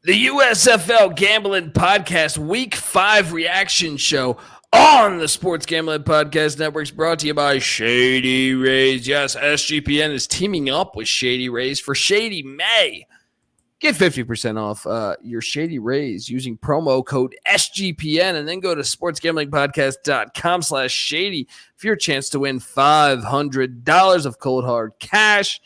The USFL Gambling Podcast Week 5 reaction show on the Sports Gambling Podcast Network is brought to you by Shady Rays. Yes, SGPN is teaming up with Shady Rays for Shady May. Get 50% off your Shady Rays using promo code SGPN and then go to sportsgamblingpodcast.com/shady for your chance to win $500 of cold hard cash.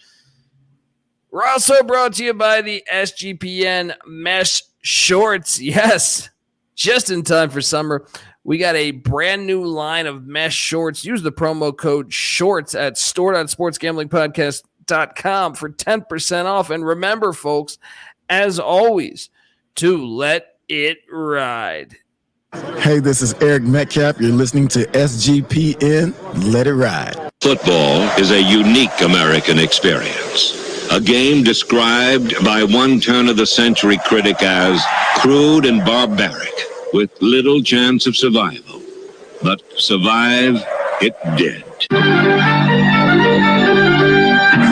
We're also brought to you by the SGPN Mesh Shorts. Yes, just in time for summer. We got a brand new line of mesh shorts. Use the promo code SHORTS at store.sportsgamblingpodcast.com for 10% off. And remember, folks, as always, to let it ride. Hey, this is Eric Metcalf. You're listening to SGPN. Let it ride. Football is a unique American experience. A game described by one turn-of-the-century critic as crude and barbaric, with little chance of survival. But survive it did. I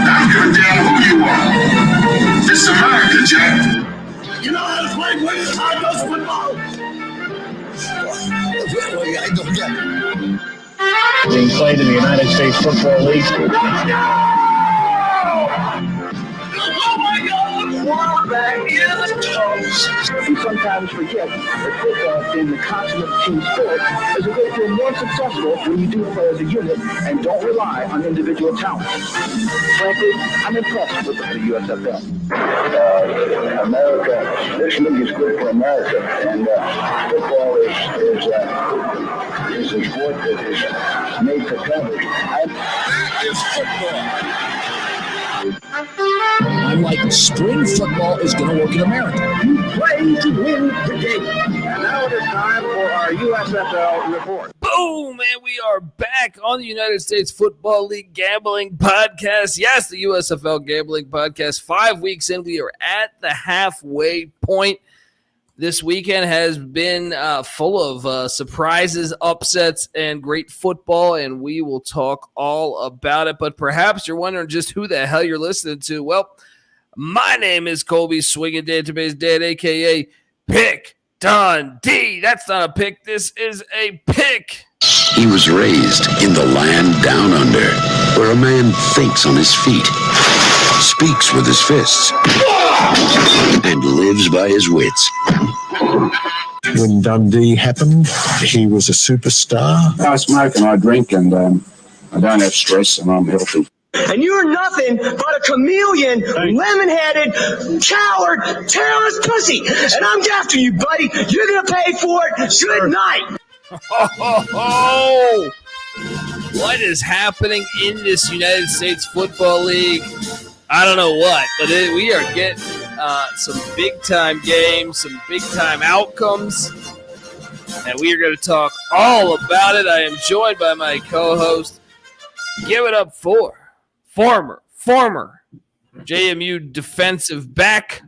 don't give a damn who you are. This is America, Jack. You know how to play high-dose football? Being played in the United States Football League. We sometimes forget that football, being the consummate team sport, is a great deal more successful when you do play as a unit and don't rely on individual talent. Frankly, I'm impressed with the USFL. America, this league is good for America, and football is a sport that is made for coverage. That is football. Unlike spring football is going to work in America. You play to win the game. And now it is time for our USFL report. Boom, and we are back on the United States Football League Gambling Podcast. Yes, the USFL Gambling Podcast. 5 weeks in, we are at the halfway point. This weekend has been full of surprises, upsets, and great football, and we will talk all about it. But perhaps you're wondering just who the hell you're listening to. Well, my name is Colby Swinging Database Dad, a.k.a. Pick Dundee. That's not a pick. This is a pick. He was raised in the land down under, where a man thinks on his feet, speaks with his fists, and lives by his wits. When Dundee happened, he was a superstar. I smoke and I drink, and I don't have stress, and I'm healthy. And you're nothing but a chameleon, lemon-headed, coward, terrorist pussy. And I'm after you, buddy. You're going to pay for it. Good night. Oh, what is happening in this United States Football League? I don't know what, but we are getting some big-time games, some big-time outcomes, and we are going to talk all about it. I am joined by my co-host. Give it up for former JMU defensive back,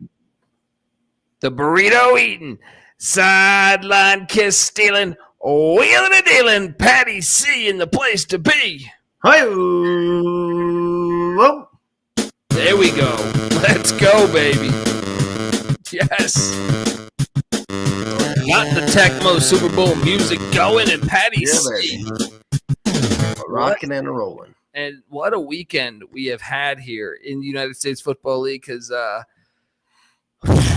the burrito-eating, sideline kiss-stealing, wheeling and dealing, Patty C in the place to be. Hi. There we go. Let's go, baby. Yes. Got the Tecmo Super Bowl music going, and Patty C. Rocking and rolling. And what a weekend we have had here in the United States Football League, because well,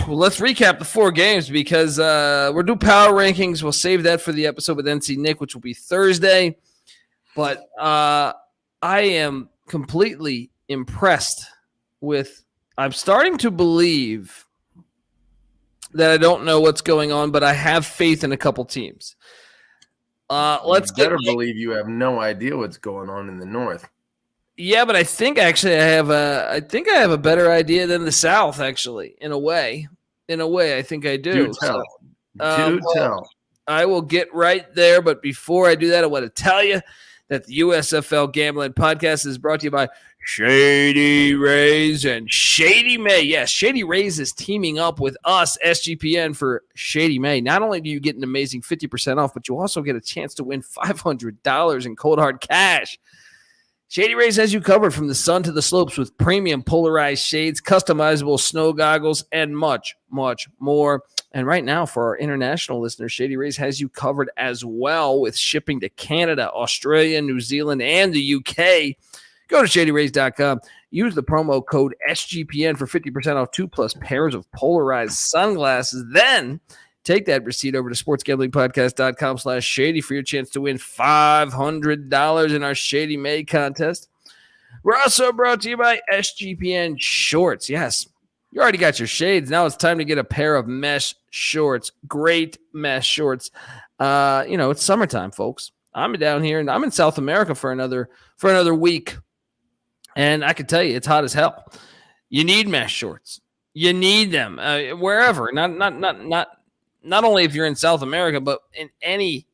let's recap the 4 games, because we're doing power rankings. We'll save that for the episode with NC Nick, which will be Thursday. But I am completely impressed with – I'm starting to believe that I don't know what's going on, but I have faith in a couple teams. Let's better believe you have no idea what's going on in the North. Yeah, but I think actually I have a better idea than the South. Actually, in a way, I think I do. Do tell. Tell. I will get right there, but before I do that, I want to tell you that the USFL Gambling Podcast is brought to you by Shady Rays and Shady May. Yes, Shady Rays is teaming up with us, SGPN, for Shady May. Not only do you get an amazing 50% off, but you also get a chance to win $500 in cold hard cash. Shady Rays has you covered from the sun to the slopes with premium polarized shades, customizable snow goggles, and much, much more. And right now, for our international listeners, Shady Rays has you covered as well with shipping to Canada, Australia, New Zealand, and the UK. Go to shadyrays.com. Use the promo code SGPN for 50% off 2+ pairs of polarized sunglasses. Then take that receipt over to sportsgamblingpodcast.com/shady for your chance to win $500 in our Shady May contest. We're also brought to you by SGPN Shorts. Yes, you already got your shades. Now it's time to get a pair of mesh shorts. Great mesh shorts. It's summertime, folks. I'm down here and I'm in South America for another week. And I can tell you, it's hot as hell. You need mesh shorts. You need them wherever. Not only if you're in South America, but in any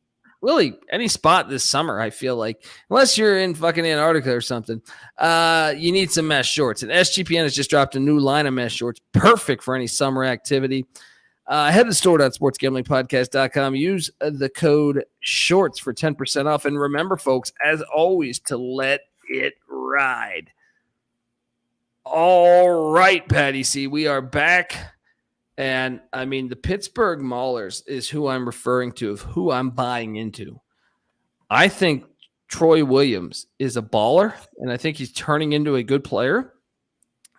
spot this summer. I feel like, unless you're in fucking Antarctica or something, you need some mesh shorts. And SGPN has just dropped a new line of mesh shorts, perfect for any summer activity. Head to store.sportsgamblingpodcast.com. Use the code SHORTS for 10% off. And remember, folks, as always, to let it ride. All right, Patty C, we are back. And I mean, the Pittsburgh Maulers is who I'm referring to, of who I'm buying into. I think Troy Williams is a baller, and I think he's turning into a good player.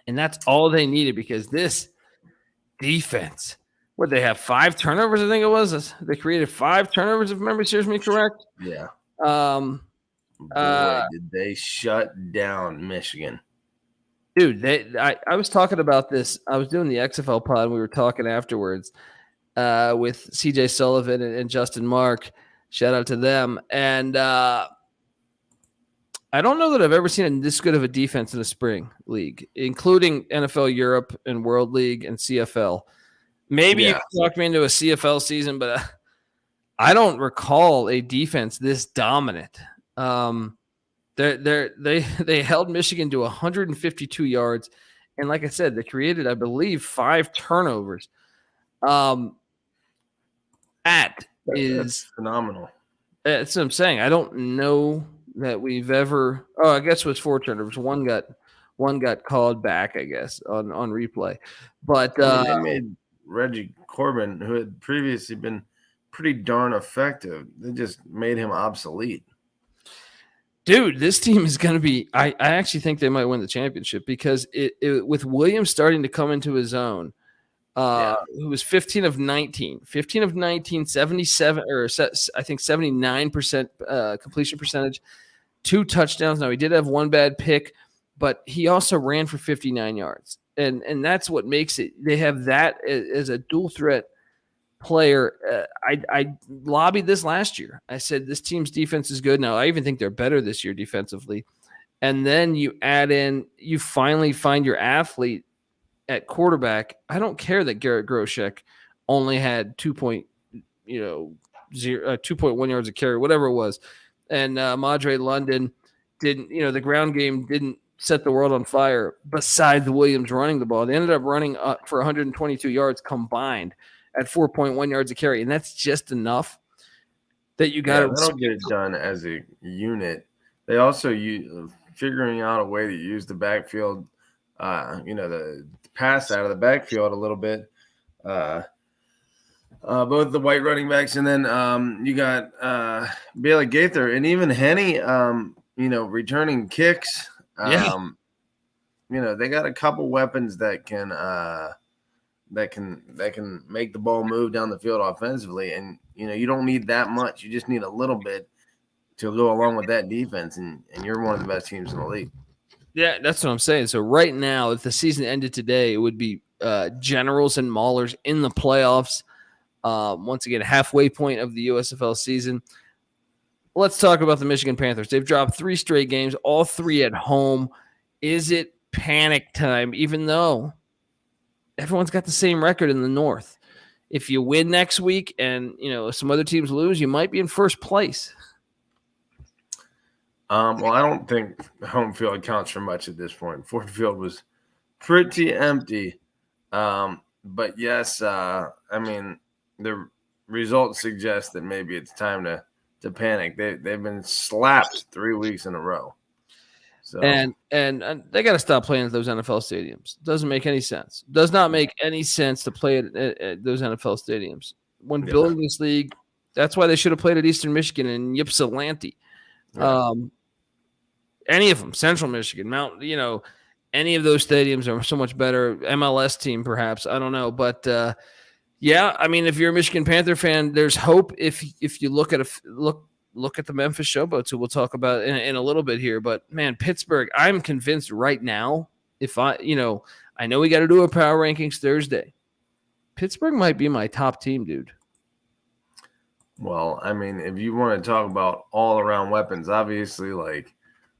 And that's all they needed, because this defense, what they have 5 turnovers, I think it was. They created 5 turnovers, if memory serves me correct. Yeah. Did they shut down Michigan? Dude, I was talking about this. I was doing the XFL pod, and we were talking afterwards with CJ Sullivan and Justin Mark. Shout out to them. And I don't know that I've ever seen this good of a defense in a spring league, including NFL Europe and World League and CFL. Maybe you can talk me into a CFL season, but I don't recall a defense this dominant. They held Michigan to 152 yards, and like I said, they created, I believe, 5 turnovers. That's phenomenal. That's what I'm saying. I don't know that we've ever. Oh, I guess it was 4 turnovers. One got called back, I guess, on replay. But they made Reggie Corbin, who had previously been pretty darn effective, they just made him obsolete. Dude, this team is going to be – I actually think they might win the championship, because it with Williams starting to come into his own, who was 15 of 19, 77 – or I think 79% completion percentage, 2 touchdowns. Now, he did have 1 bad pick, but he also ran for 59 yards. And that's what makes it – they have that as a dual threat player. I lobbied this last year. I said this team's defense is good. Now I even think they're better this year defensively. And then you add in, you finally find your athlete at quarterback. I don't care that Garrett Groshek only had 2.1 yards a carry, whatever it was. And Madre London didn't, the ground game didn't set the world on fire besides the Williams running the ball. They ended up running up for 122 yards combined at 4.1 yards a carry, and that's just enough that you got to. They don't get it done as a unit. They also figuring out a way to use the backfield, the pass out of the backfield a little bit. Both the white running backs, and then you got Bailey Gaither and even Henny, returning kicks. They got a couple weapons that can make the ball move down the field offensively. And, you don't need that much. You just need a little bit to go along with that defense, and you're one of the best teams in the league. Yeah, that's what I'm saying. So right now, if the season ended today, it would be Generals and Maulers in the playoffs. Once again, halfway point of the USFL season. Let's talk about the Michigan Panthers. They've dropped 3 straight games, all 3 at home. Is it panic time, even though everyone's got the same record in the North? If you win next week and, some other teams lose, you might be in first place. Well, I don't think home field counts for much at this point. Ford Field was pretty empty. But yes, the results suggest that maybe it's time to panic. They've been slapped 3 weeks in a row. So and they got to stop playing at those NFL stadiums. Doesn't make any sense. Does not make any sense to play at those NFL stadiums. When building this league, that's why they should have played at Eastern Michigan and Ypsilanti. Yeah. Any of them, Central Michigan, any of those stadiums are so much better. MLS team, perhaps, I don't know, but I mean, if you're a Michigan Panther fan, there's hope if you look at the Memphis Showboats, who we'll talk about in a little bit here. But man, Pittsburgh, I'm convinced right now. I know we got to do a power rankings Thursday. Pittsburgh might be my top team, dude. Well, I mean, if you want to talk about all-around weapons, obviously, like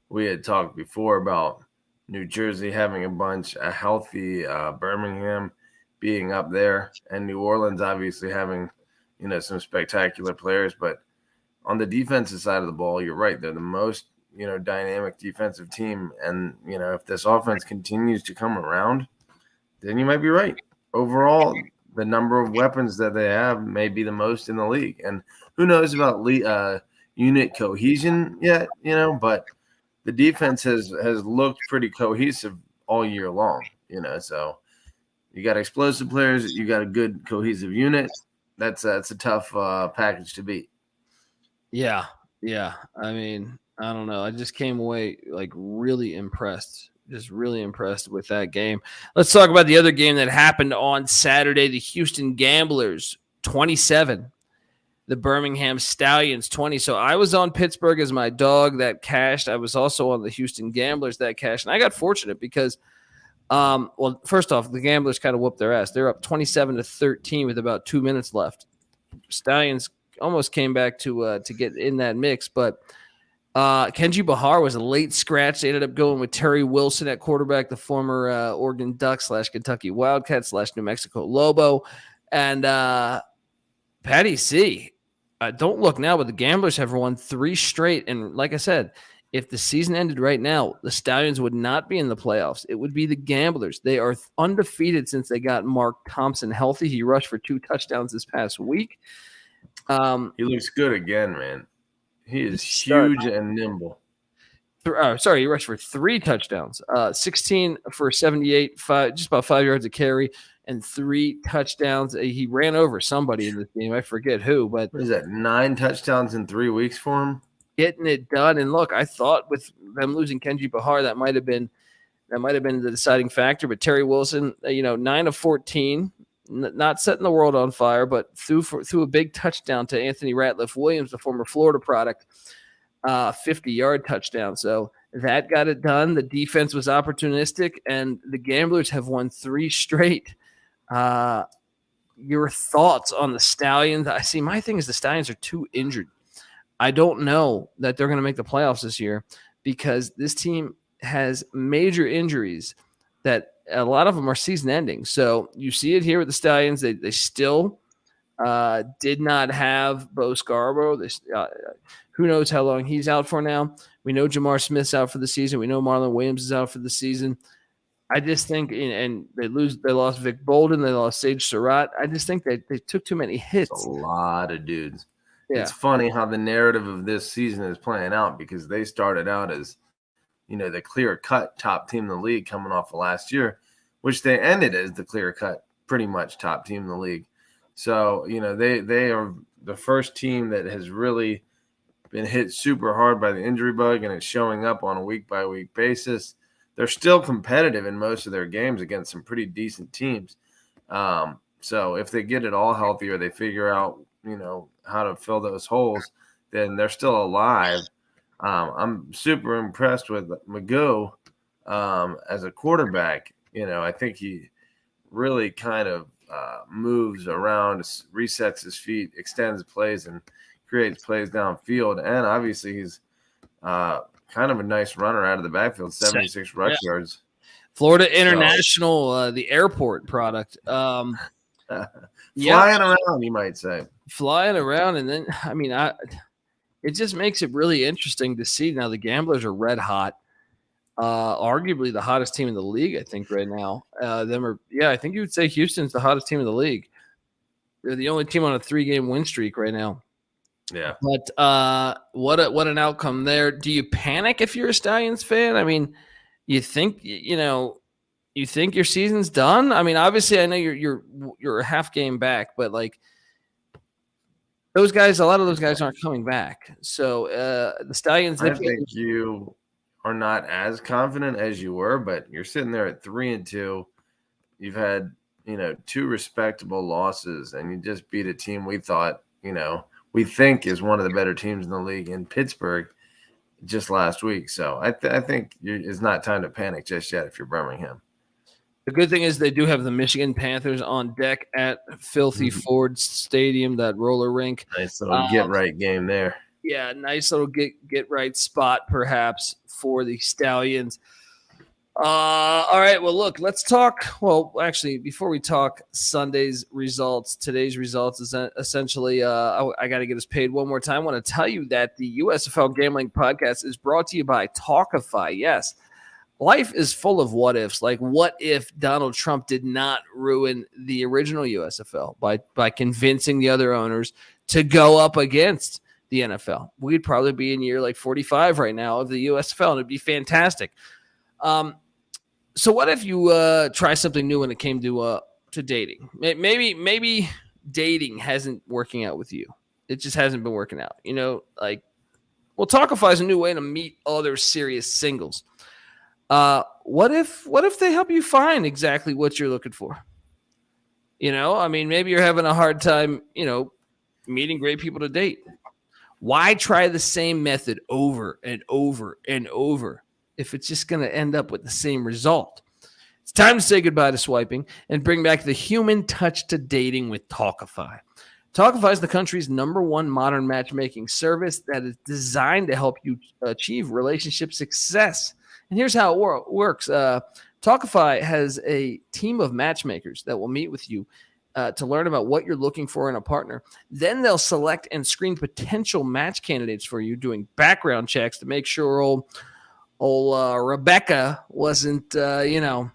we had talked before about New Jersey having a bunch, a healthy Birmingham being up there, and New Orleans obviously having, some spectacular players. But on the defensive side of the ball, you're right. They're the most, dynamic defensive team. And, if this offense continues to come around, then you might be right. Overall, the number of weapons that they have may be the most in the league. And who knows about unit cohesion yet, but the defense has looked pretty cohesive all year long, so you got explosive players, you got a good cohesive unit. That's a tough package to beat. Yeah. I mean, I don't know. I just came away really impressed. Just really impressed with that game. Let's talk about the other game that happened on Saturday. The Houston Gamblers 27, the Birmingham Stallions 20. So I was on Pittsburgh as my dog that cashed. I was also on the Houston Gamblers that cashed. And I got fortunate because, first off, the Gamblers kind of whooped their ass. They're up 27-13 with about 2 minutes left. Stallions almost came back to get in that mix, but Kenji Bahar was a late scratch. They ended up going with Terry Wilson at quarterback, the former Oregon Ducks / Kentucky Wildcats / New Mexico Lobo. And Patty C. Don't look now, but the Gamblers have won 3 straight. And like I said, if the season ended right now, the Stallions would not be in the playoffs. It would be the Gamblers. They are undefeated since they got Mark Thompson healthy. He rushed for 2 touchdowns this past week. He looks good again, man. He is huge and nimble. He rushed for 3 touchdowns, 16 for 78, just about 5 yards of carry, and 3 touchdowns. He ran over somebody in this game. I forget who, but what is that? 9 touchdowns in 3 weeks for him. Getting it done. And look, I thought with them losing Kenji Bahar, that might have been the deciding factor. But Terry Wilson, 9 of 14. Not setting the world on fire, but threw a big touchdown to Anthony Ratliff Williams, the former Florida product, 50-yard touchdown. So that got it done. The defense was opportunistic, and the Gamblers have won 3 straight. Your thoughts on the Stallions? I see. My thing is the Stallions are too injured. I don't know that they're going to make the playoffs this year because this team has major injuries that a lot of them are season ending. So you see it here with the Stallions. They still did not have Bo Scarborough. Who knows how long he's out for now. We know Jamar Smith's out for the season. We know Marlon Williams is out for the season. I just think, and they lost Vic Bolden. They lost Sage Surratt. I just think they took too many hits. That's a lot of dudes. Yeah. It's funny how the narrative of this season is playing out because they started out as, the clear-cut top team in the league coming off of last year, which they ended as the clear-cut pretty much top team in the league. So, they are the first team that has really been hit super hard by the injury bug, and it's showing up on a week-by-week basis. They're still competitive in most of their games against some pretty decent teams. So if they get it all healthy or they figure out, how to fill those holes, then they're still alive. I'm super impressed with Magoo as a quarterback. I think he really kind of moves around, resets his feet, extends plays, and creates plays downfield. And obviously he's kind of a nice runner out of the backfield, 76 rush yards. Florida International, the airport product. Flying around, you might say. Flying around, and then, it just makes it really interesting to see. Now the Gamblers are red hot. Arguably the hottest team in the league, I think, right now. I think you would say Houston's the hottest team in the league. They're the only team on a 3-game win streak right now. Yeah. But what an outcome there. Do you panic if you're a Stallions fan? I mean, you think you think your season's done? I mean, obviously, I know you're a half game back, but like those guys, a lot of those guys aren't coming back. So the Stallions. I think you are not as confident as you were, but you're sitting there at 3-2. You've had 2 respectable losses, and you just beat a team we thought we think is one of the better teams in the league in Pittsburgh just last week. So I think it's not time to panic just yet if you're Birmingham. The good thing is they do have the Michigan Panthers on deck at Filthy Ford Stadium, that roller rink. Nice little get-right game there. Yeah, nice little get-right spot perhaps for the Stallions. All right, well, look, let's talk. Well, actually, before we talk Sunday's results, today's results is essentially I got to get us paid one more time. I want to tell you that the USFL Gambling Podcast is brought to you by Talkify. Yes. Life is full of what ifs. Like, what if Donald Trump did not ruin the original USFL by convincing the other owners to go up against the NFL? We'd probably be in year like 45 right now of the USFL, and it'd be fantastic. So what if you try something new when it came to dating? Maybe dating hasn't working out with you. It just hasn't been working out. Talkify is a new way to meet other serious singles. What if they help you find exactly what you're looking for? Maybe you're having a hard time, meeting great people to date. Why try the same method over and over and over if it's just going to end up with the same result? It's time to say goodbye to swiping and bring back the human touch to dating with Talkify. Talkify is the country's #1 modern matchmaking service that is designed to help you achieve relationship success. And here's how it works. Talkify has a team of matchmakers that will meet with you to learn about what you're looking for in a partner. Then they'll select and screen potential match candidates for you, doing background checks to make sure old Rebecca wasn't in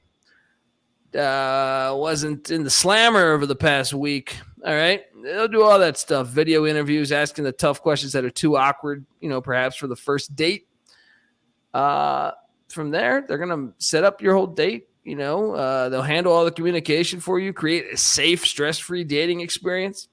the slammer over the past week. All right. They'll do all that stuff. Video interviews, asking the tough questions that are too awkward, perhaps for the first date. From there, they're going to set up your whole date. They'll handle all the communication for you, create a safe, stress-free dating experience.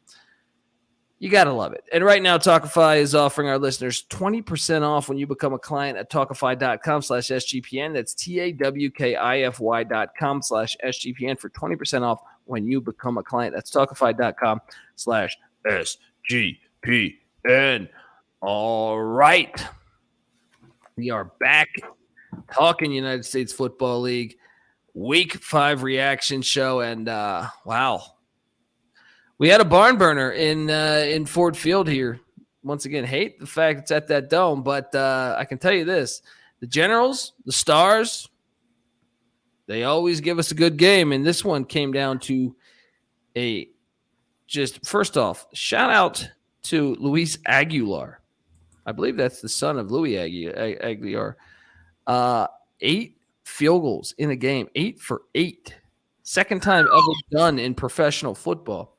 You got to love it. And right now, Talkify is offering our listeners 20% off when you become a client at Talkify.com/SGPN. That's TAWKIFY.com/SGPN for 20% off when you become a client. That's Talkify.com/SGPN. All right. We are back talking United States Football League Week 5 reaction show. And wow. We had a barn burner in Ford Field here. Once again, hate the fact it's at that dome, but I can tell you this. The Generals, the Stars, they always give us a good game, and this one came down to first off, shout out to Luis Aguilar. I believe that's the son of Louis Aguilar. 8 field goals in a game, 8 for 8. Second time ever done in professional football.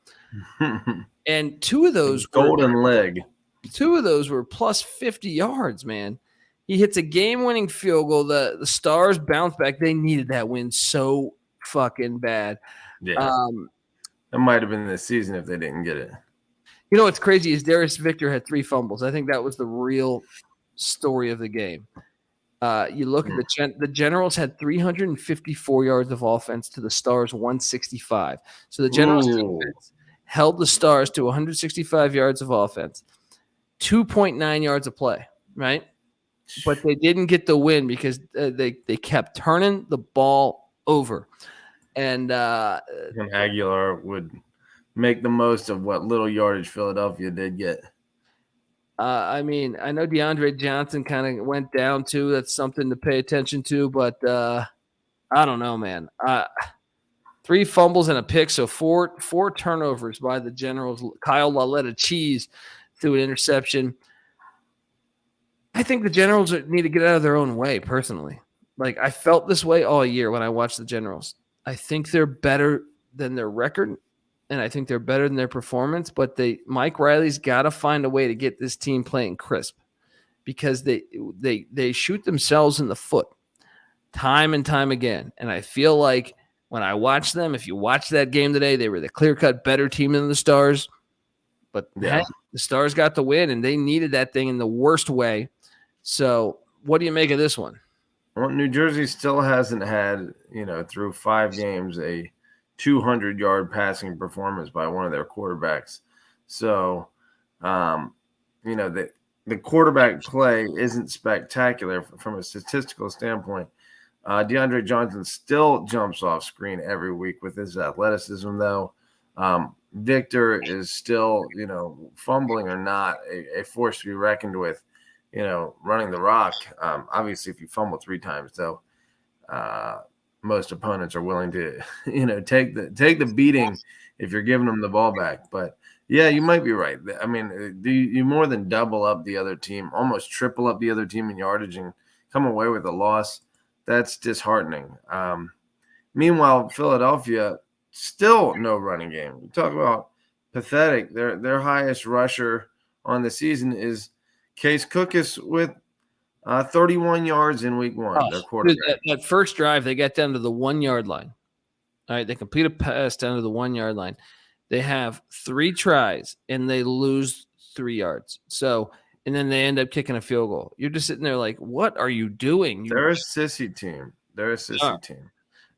And 2 of those golden leg. 2 of those were plus 50 yards, man. He hits a game-winning field goal. The Stars bounce back. They needed that win so fucking bad. Yeah. That might have been the season if they didn't get it. What's crazy is Darius Victor had 3 fumbles. I think that was the real story of the game. You look at the Generals had 354 yards of offense to the Stars 165. So the Generals defense held the Stars to 165 yards of offense, 2.9 yards of play, right? But they didn't get the win because they kept turning the ball over. And Aguilar would make the most of what little yardage Philadelphia did get. I know DeAndre Johnson kind of went down too. That's something to pay attention to, but I don't know, man. 3 fumbles and a pick, so four turnovers by the Generals. Kyle Laletta Cheese threw an interception. I think the Generals need to get out of their own way, personally. Like, I felt this way all year when I watched the Generals. I think they're better than their record. and I think they're better than their performance, but Mike Riley's got to find a way to get this team playing crisp because they shoot themselves in the foot time and time again. And I feel like when I watch them, if you watch that game today, they were the clear-cut better team than the Stars. But hey, the Stars got the win, and they needed that thing in the worst way. So what do you make of this one? Well, New Jersey still hasn't had, through 5 games, a 200-yard passing performance by one of their quarterbacks. So, the quarterback play isn't spectacular from a statistical standpoint. DeAndre Johnson still jumps off screen every week with his athleticism, though. Victor is still, fumbling or not, a force to be reckoned with, running the rock. Obviously, if you fumble 3 times, though, most opponents are willing to, take the beating if you're giving them the ball back. But, yeah, you might be right. I mean, you more than double up the other team, almost triple up the other team in yardage and come away with a loss. That's disheartening. Meanwhile, Philadelphia, still no running game. We talk about pathetic. Their highest rusher on the season is Case Cookus with 31 yards in week 1. Their quarterback. Dude, that first drive, they got down to the 1-yard line. All right, they complete a pass down to the 1-yard line. They have 3 tries, and they lose 3 yards. So, and then they end up kicking a field goal. You're just sitting there like, what are you doing? They're a sissy team. Team.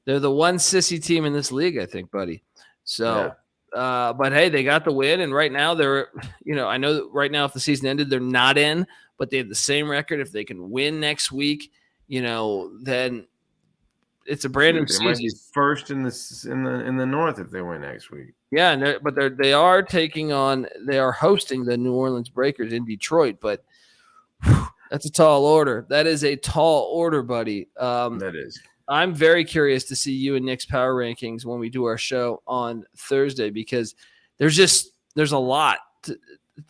They're the one sissy team in this league, I think, buddy. So, but hey, they got the win, and right now they're, I know that right now if the season ended, they're not in, but they have the same record. If they can win next week, then it's a brand new season. They might be first in the North if they win next week. Yeah, but they are hosting the New Orleans Breakers in Detroit, but that's a tall order. That is a tall order, buddy. That is. I'm very curious to see you and Nick's power rankings when we do our show on Thursday because there's a lot.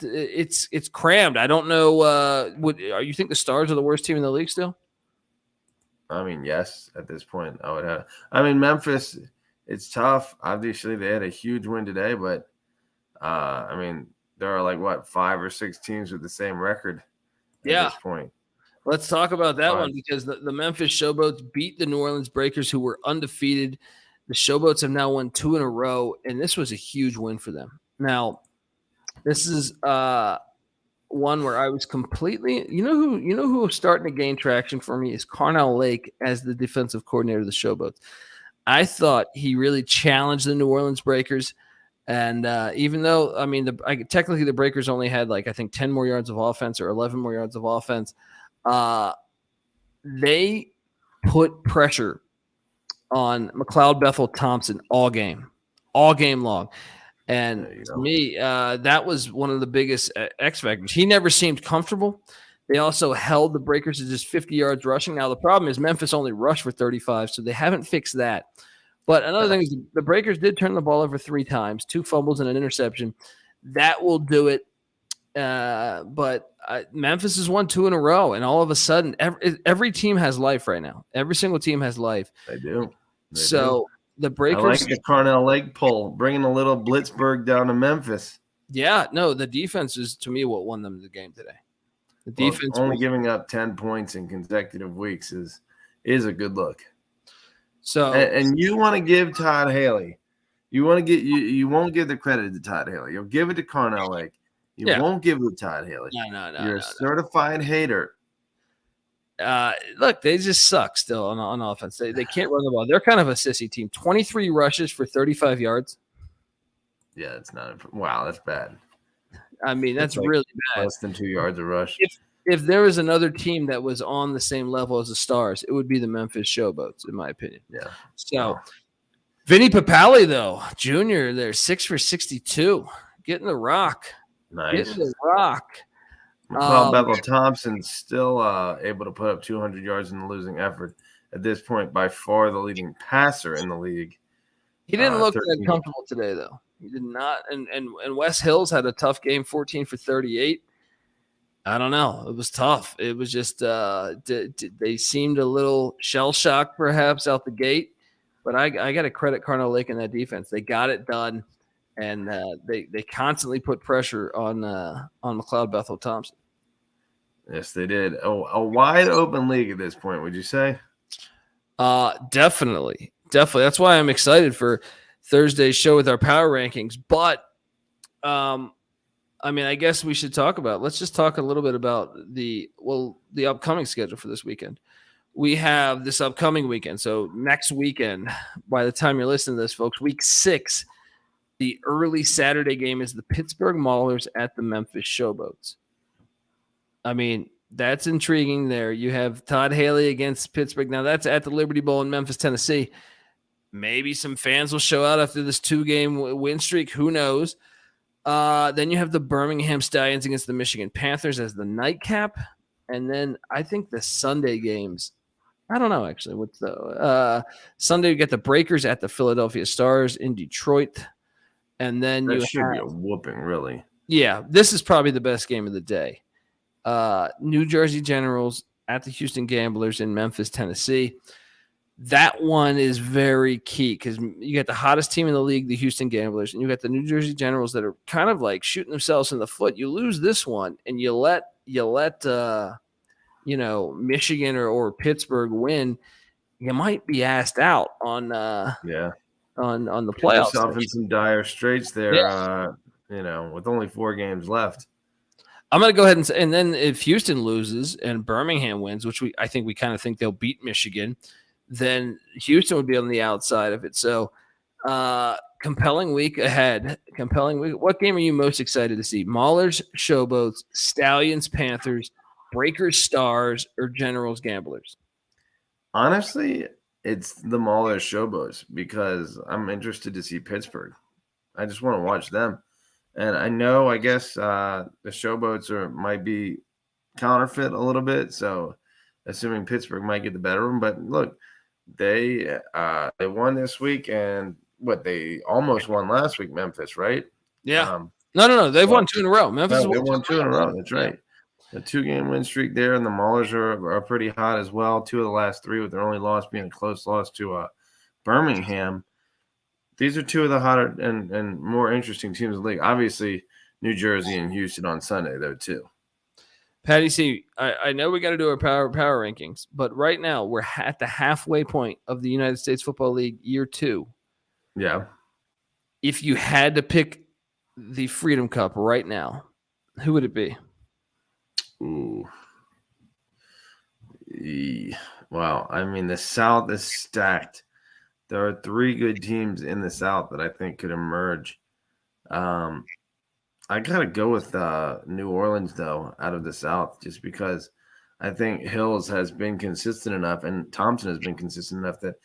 It's crammed. I don't know. You think the Stars are the worst team in the league still? I mean, yes. At this point, I would have. I mean, Memphis. It's tough. Obviously, they had a huge win today, but there are like 5 or 6 teams with the same record at this point. Let's talk about that one because the Memphis Showboats beat the New Orleans Breakers, who were undefeated. The Showboats have now won 2 in a row, and this was a huge win for them. Now, this is one where I was completely – who was starting to gain traction for me is Carnell Lake as the defensive coordinator of the Showboats. I thought he really challenged the New Orleans Breakers, and even though, technically the Breakers only had, I think 10 more yards of offense or 11 more yards of offense – they put pressure on McLeod Bethel Thompson all game long. And to me, that was one of the biggest X factors. He never seemed comfortable. They also held the Breakers to just 50 yards rushing. Now, the problem is Memphis only rushed for 35, so they haven't fixed that. But another thing is the Breakers did turn the ball over 3 times, 2 fumbles and an interception. That will do it. But Memphis has won 2 in a row, and all of a sudden, every team has life right now. Every single team has life. They do. The Breakers. I like the Carnell Lake pull, bringing a little Blitzburg down to Memphis. Yeah, no, the defense is to me what won them the game today. The defense only giving up 10 points in consecutive weeks is a good look. So, and you want to give Todd Haley, you won't give the credit to Todd Haley. You'll give it to Carnell Lake. You won't give it to Todd Haley. No. You're a certified hater. Look, they just suck still on offense. They can't run the ball. They're kind of a sissy team. 23 rushes for 35 yards. Yeah, it's not. Wow, that's bad. I mean, that's really bad. Less than 2 yards of rush. If there was another team that was on the same level as the Stars, it would be the Memphis Showboats, in my opinion. Yeah. So, Vinny Papale, though, Jr., they're 6 for 62. Getting the rock. Nice. Getting the rock. McLeod Bethel Thompson still able to put up 200 yards in the losing effort. At this point, by far the leading passer in the league. He didn't look that comfortable today, though. He did not. And Wes Hills had a tough game, 14 for 38. I don't know. It was tough. It was just they seemed a little shell-shocked perhaps out the gate. But I got to credit Carnell Lake in that defense. They got it done. and they constantly put pressure on McLeod Bethel Thompson. Yes, they did. A wide open league at this point, would you say? Definitely. That's why I'm excited for Thursday's show with our power rankings. But, I guess we should let's just talk a little bit about the upcoming schedule for this weekend. We have this upcoming weekend. So next weekend, by the time you're listening to this, folks, week 6, the early Saturday game is the Pittsburgh Maulers at the Memphis Showboats. That's intriguing there. You have Todd Haley against Pittsburgh. Now, that's at the Liberty Bowl in Memphis, Tennessee. Maybe some fans will show out after this 2-game win streak. Who knows? Then you have the Birmingham Stallions against the Michigan Panthers as the nightcap. And then I think the Sunday games, I don't know, actually. What's the Sunday, you get the Breakers at the Philadelphia Stars in Detroit. And then that should be a whooping, really. Yeah, this is probably the best game of the day. New Jersey Generals at the Houston Gamblers in Memphis, Tennessee. That one is very key because you got the hottest team in the league, the Houston Gamblers, and you got the New Jersey Generals that are kind of like shooting themselves in the foot. You lose this one, and you let Michigan or Pittsburgh win, you might be asked out on the playoffs. Yourself in some dire straits there. With only 4 games left. I'm going to go ahead and say, and then if Houston loses and Birmingham wins, which I think we kind of think they'll beat Michigan, then Houston would be on the outside of it. So, compelling week ahead. Compelling week. What game are you most excited to see? Maulers, Showboats, Stallions, Panthers, Breakers, Stars, or Generals, Gamblers? Honestly, it's the Maulers, Showboats because I'm interested to see Pittsburgh. I just want to watch them. And I guess the Showboats might be counterfeit a little bit. So assuming Pittsburgh might get the better of them. But look, they won this week and they almost won last week, Memphis, right? Yeah. No. They've won 2 in a row. Memphis they won 2 in a row. That's right. A 2-game win streak there. And the Maulers are pretty hot as well. 2 of the last 3 with their only loss being a close loss to Birmingham. These are 2 of the hotter and more interesting teams in the league. Obviously, New Jersey and Houston on Sunday, though, too. Patty C, I know we got to do our power rankings, but right now we're at the halfway point of the United States Football League year 2. Yeah. If you had to pick the Freedom Cup right now, who would it be? Ooh. Wow. The South is stacked. There are 3 good teams in the South that I think could emerge. I got to go with New Orleans, though, out of the South, just because I think Hills has been consistent enough and Thompson has been consistent enough that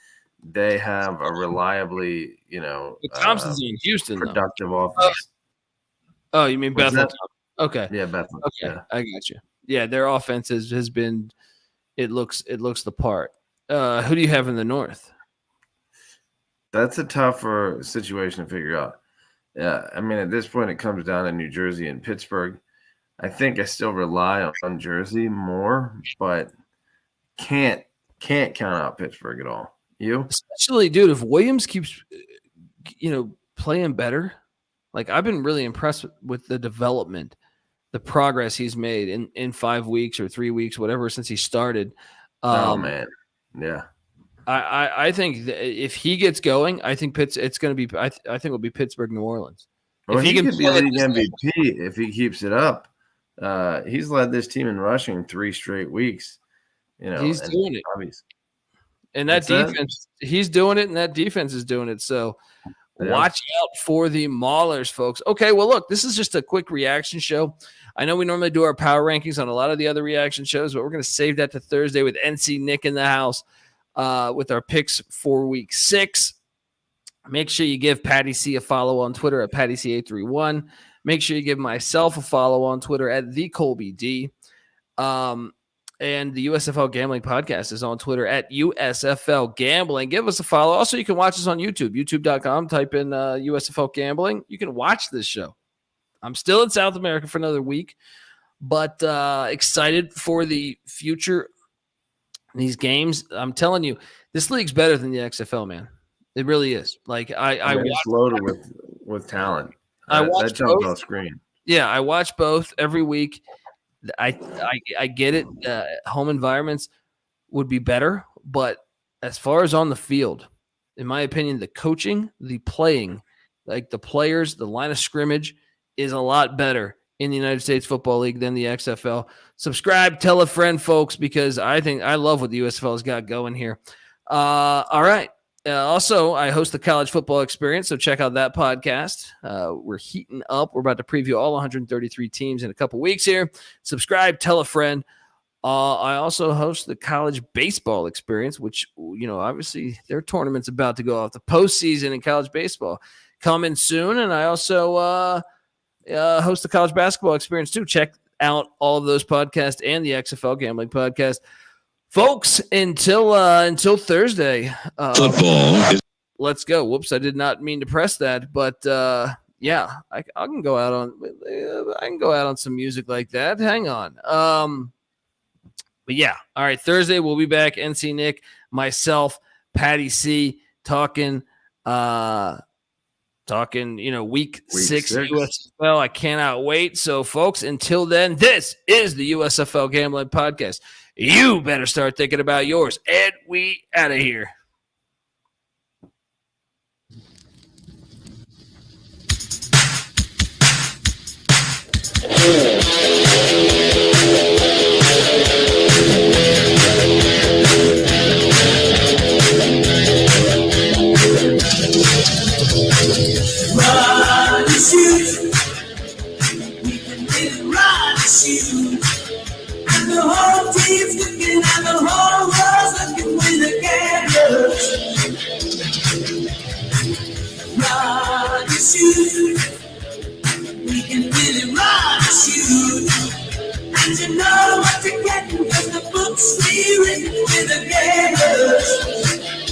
they have a reliably, Thompson's in Houston, productive offense. Oh, you mean Bethel? Okay. Yeah, Bethel. Okay, yeah. I got you. Yeah, their offense has been – it looks the part. Who do you have in the North? That's a tougher situation to figure out. Yeah, at this point, it comes down to New Jersey and Pittsburgh. I think I still rely on Jersey more, but can't count out Pittsburgh at all. You? Especially, dude, if Williams keeps, playing better, like I've been really impressed with the development, the progress he's made in 5 weeks or 3 weeks, whatever, since he started. Oh, man. Yeah. I think if he gets going, I think it's going to be. I think it'll be Pittsburgh, New Orleans. Well, he could be league MVP if he keeps it up. He's led this team in rushing 3 straight weeks. He's doing it. Obviously. And that defense, he's doing it, and that defense is doing it. So watch out for the Maulers, folks. Okay, well, look, this is just a quick reaction show. I know we normally do our power rankings on a lot of the other reaction shows, but we're going to save that to Thursday with NC Nick in the house. With our picks for week 6. Make sure you give Patty C a follow on Twitter at PattyC831. Make sure you give myself a follow on Twitter at TheColbyD. And the USFL Gambling Podcast is on Twitter at USFL Gambling. Give us a follow. Also, you can watch us on YouTube, youtube.com. Type in USFL Gambling. You can watch this show. I'm still in South America for another week, but excited for the future. These games, I'm telling you, this league's better than the XFL, man. It really is. Like it's loaded with with talent. I watch that jumps both. off screen. Yeah, I watch both every week. I get it. Home environments would be better, but as far as on the field, in my opinion, the coaching, the playing, like the players, the line of scrimmage is a lot better in the United States Football League than the XFL. Subscribe, tell a friend, folks, because I love what the USFL has got going here. All right. Also, I host the College Football Experience, so check out that podcast. We're heating up. We're about to preview all 133 teams in a couple weeks here. Subscribe, tell a friend. I also host the College Baseball Experience, which, obviously their tournament's about to go off. The postseason in college baseball coming soon, and I also host the College Basketball Experience too. Check out all of those podcasts and the XFL Gambling Podcast. Folks, until Thursday, Football. Let's go. Whoops, I did not mean to press that, but yeah, I can go out on some music like that. Hang on. But yeah, all right. Thursday we'll be back. NC Nick, myself, Patty C, talking. Week 6 USFL. I cannot wait. So, folks, until then, this is the USFL Gambling Podcast. You better start thinking about yours. And we out of here. Run and shoot. We can really run and shoot. And the whole team's looking and the whole world's looking with the cameras. Run and shoot. We can really run and shoot. And you know what you're getting, 'cause the book's rewritten with a